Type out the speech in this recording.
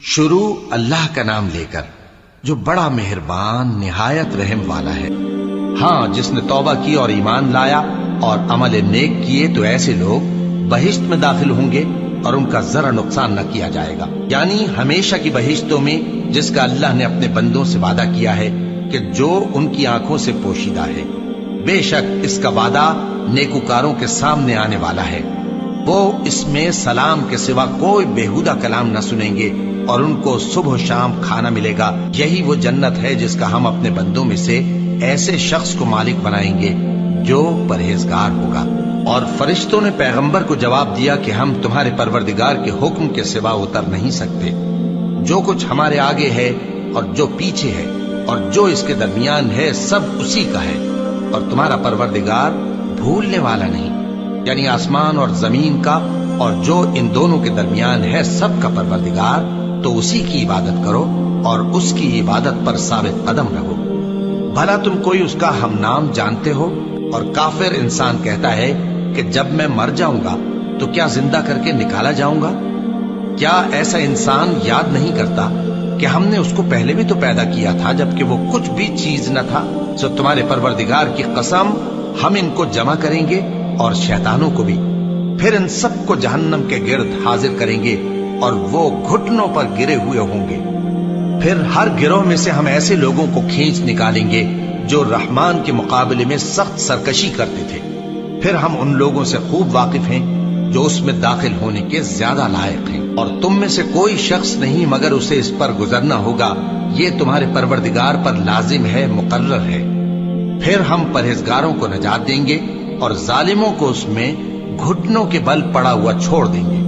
شروع اللہ کا نام لے کر جو بڑا مہربان نہایت رحم والا ہے۔ ہاں، جس نے توبہ کی اور ایمان لایا اور عمل نیک کیے تو ایسے لوگ بہشت میں داخل ہوں گے اور ان کا ذرا نقصان نہ کیا جائے گا، یعنی ہمیشہ کی بہشتوں میں جس کا اللہ نے اپنے بندوں سے وعدہ کیا ہے کہ جو ان کی آنکھوں سے پوشیدہ ہے۔ بے شک اس کا وعدہ نیکوکاروں کے سامنے آنے والا ہے، وہ اس میں سلام کے سوا کوئی بیہودہ کلام نہ سنیں گے اور ان کو صبح و شام کھانا ملے گا۔ یہی وہ جنت ہے جس کا ہم اپنے بندوں میں سے ایسے شخص کو مالک بنائیں گے جو پرہیزگار ہوگا۔ اور فرشتوں نے پیغمبر کو جواب دیا کہ ہم تمہارے پروردگار کے حکم کے سوا اتر نہیں سکتے۔ جو کچھ ہمارے آگے ہے اور جو پیچھے ہے اور جو اس کے درمیان ہے سب اسی کا ہے، اور تمہارا پروردگار بھولنے والا نہیں، یعنی آسمان اور زمین کا اور جو ان دونوں کے درمیان ہے سب کا پروردگار، تو اسی کی عبادت کرو اور اس کی عبادت پر ثابت قدم رہو۔ بھلا تم کوئی اس کا ہم نام جانتے ہو؟ اور کافر انسان کہتا ہے کہ جب میں مر جاؤں گا تو کیا زندہ کر کے نکالا جاؤں گا؟ کیا ایسا انسان یاد نہیں کرتا کہ ہم نے اس کو پہلے بھی تو پیدا کیا تھا جبکہ وہ کچھ بھی چیز نہ تھا؟ سو تمہارے پروردگار کی قسم ہم ان کو جمع کریں گے اور شیطانوں کو بھی، پھر ان سب کو جہنم کے گرد حاضر کریں گے اور وہ گھٹنوں پر گرے ہوئے ہوں گے۔ پھر ہر گروہ میں سے ہم ایسے لوگوں کو کھینچ نکالیں گے جو رحمان کے مقابلے میں سخت سرکشی کرتے تھے، پھر ہم ان لوگوں سے خوب واقف ہیں جو اس میں داخل ہونے کے زیادہ لائق ہیں، اور تم میں سے کوئی شخص نہیں مگر اسے اس پر گزرنا ہوگا، یہ تمہارے پروردگار پر لازم ہے، مقرر ہے۔ پھر ہم پرہیزگاروں کو نجات دیں گے اور ظالموں کو اس میں گھٹنوں کے بل پڑا ہوا چھوڑ دیں گے۔